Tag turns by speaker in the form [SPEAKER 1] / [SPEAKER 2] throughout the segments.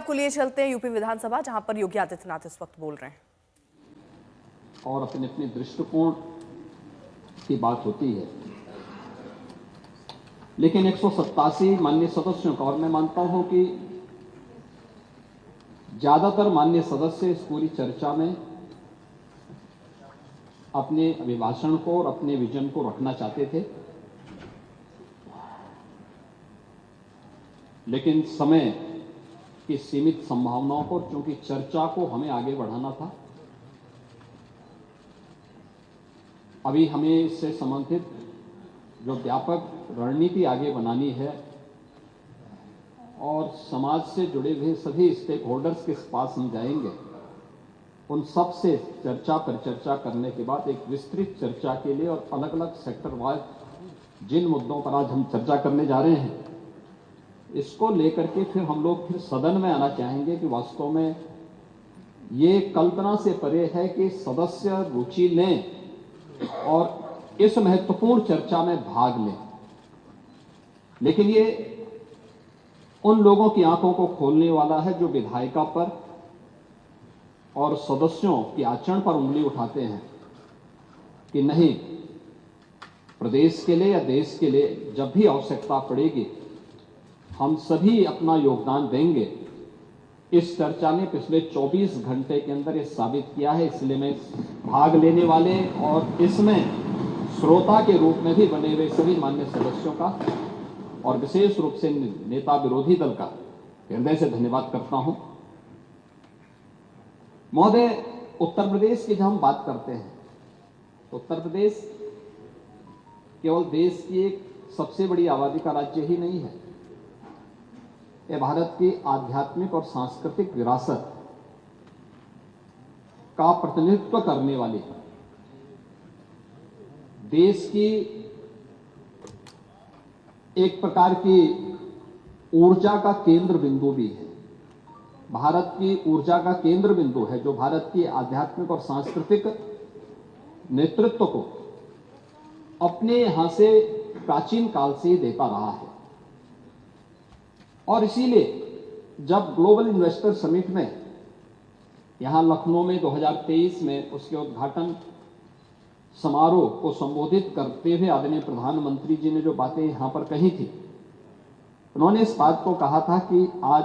[SPEAKER 1] आपको लिए चलते हैं यूपी विधानसभा, जहां पर योगी आदित्यनाथ इस वक्त बोल रहे हैं।
[SPEAKER 2] और अपने अपने दृष्टिकोण की बात होती है, लेकिन 187 माननीय सदस्यों का, और मैं मानता हूं कि ज्यादातर माननीय सदस्य इस पूरी चर्चा में अपने अभिभाषण को और अपने विजन को रखना चाहते थे, लेकिन समय की सीमित संभावनाओं पर, चूंकि चर्चा को हमें आगे बढ़ाना था, अभी हमें इससे संबंधित जो व्यापक रणनीति आगे बनानी है और समाज से जुड़े हुए सभी स्टेक होल्डर्स के पास हम जाएंगे, उन सब से चर्चा पर चर्चा करने के बाद एक विस्तृत चर्चा के लिए और अलग अलग सेक्टर वाइज जिन मुद्दों पर आज हम चर्चा करने जा रहे हैं, इसको लेकर के फिर हम लोग फिर सदन में आना चाहेंगे कि वास्तव में ये कल्पना से परे है कि सदस्य रुचि लें और इस महत्वपूर्ण चर्चा में भाग लें, लेकिन ये उन लोगों की आंखों को खोलने वाला है जो विधायिका पर और सदस्यों के आचरण पर उंगली उठाते हैं कि नहीं, प्रदेश के लिए या देश के लिए जब भी आवश्यकता पड़ेगी हम सभी अपना योगदान देंगे। इस चर्चा ने पिछले 24 घंटे के अंदर ये साबित किया है, इसलिए मैं भाग लेने वाले और इसमें श्रोता के रूप में भी बने हुए सभी मान्य सदस्यों का और विशेष रूप से नेता विरोधी दल का हृदय से धन्यवाद करता हूं। महोदय, उत्तर प्रदेश की जब हम बात करते हैं तो उत्तर प्रदेश केवल देश की एक सबसे बड़ी आबादी का राज्य ही नहीं है, यह भारत की आध्यात्मिक और सांस्कृतिक विरासत का प्रतिनिधित्व करने वाली देश की एक प्रकार की ऊर्जा का केंद्र बिंदु भी है। भारत की ऊर्जा का केंद्र बिंदु है जो भारत की आध्यात्मिक और सांस्कृतिक नेतृत्व को अपने यहां से प्राचीन काल से ही देता रहा है। और इसीलिए जब ग्लोबल इन्वेस्टर समिट में यहां लखनऊ में 2023 में उसके उद्घाटन समारोह को संबोधित करते हुए आदरणीय प्रधानमंत्री जी ने जो बातें यहां पर कही थी, उन्होंने इस बात को कहा था कि आज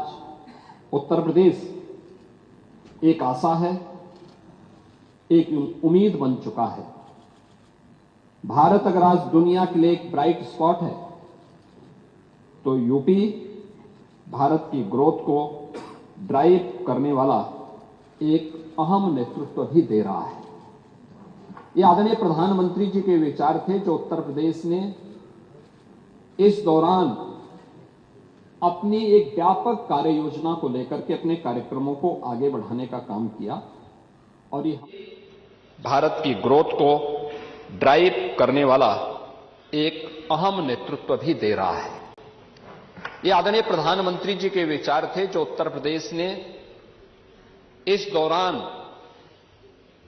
[SPEAKER 2] उत्तर प्रदेश एक आशा है, एक उम्मीद बन चुका है। भारत अगर आज दुनिया के लिए एक ब्राइट स्पॉट है तो यूपी भारत की ग्रोथ को ड्राइव करने वाला एक अहम नेतृत्व भी दे रहा है। ये आदरणीय प्रधानमंत्री जी के विचार थे जो उत्तर प्रदेश ने इस दौरान अपनी एक व्यापक कार्य योजना को लेकर के अपने कार्यक्रमों को आगे बढ़ाने का काम किया और ये भारत की ग्रोथ को ड्राइव करने वाला एक अहम नेतृत्व भी दे रहा है। ये आदरणीय प्रधानमंत्री जी के विचार थे जो उत्तर प्रदेश ने इस दौरान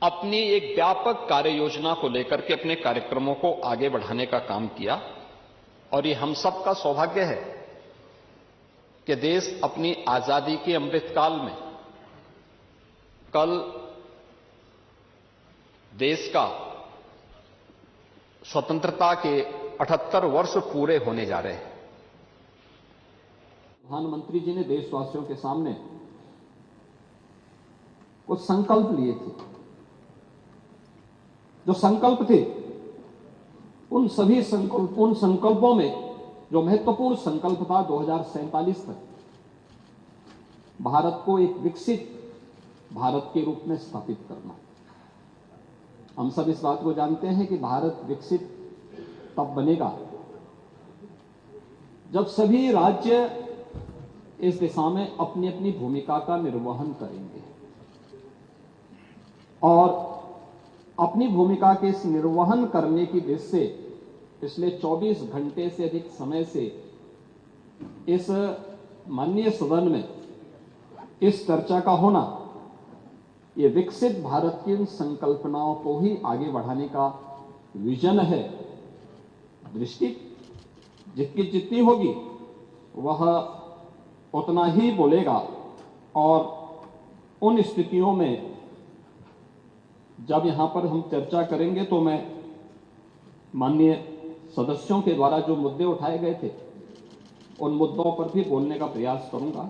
[SPEAKER 2] अपनी एक व्यापक कार्य योजना को लेकर के अपने कार्यक्रमों को आगे बढ़ाने का काम किया और ये हम सबका सौभाग्य है कि देश अपनी आजादी के अमृतकाल में कल देश का स्वतंत्रता के 78 वर्ष पूरे होने जा रहे हैं। प्रधानमंत्री जी ने देशवासियों के सामने कुछ संकल्प लिए थे। जो संकल्प थे उन संकल्पों में जो महत्वपूर्ण संकल्प था 2047 तक भारत को एक विकसित भारत के रूप में स्थापित करना। हम सब इस बात को जानते हैं कि भारत विकसित तब बनेगा जब सभी राज्य इस दिशा में अपनी अपनी भूमिका का निर्वहन करेंगे और अपनी भूमिका के इस निर्वहन करने की दिशा से पिछले 24 घंटे से अधिक समय से इस माननीय सदन में इस चर्चा का होना, ये विकसित भारत की इन संकल्पनाओं को ही आगे बढ़ाने का विजन है। दृष्टि जितनी होगी वह उतना ही बोलेगा और उन स्थितियों में जब यहां पर हम चर्चा करेंगे तो मैं माननीय सदस्यों के द्वारा जो मुद्दे उठाए गए थे उन मुद्दों पर भी बोलने का प्रयास करूंगा।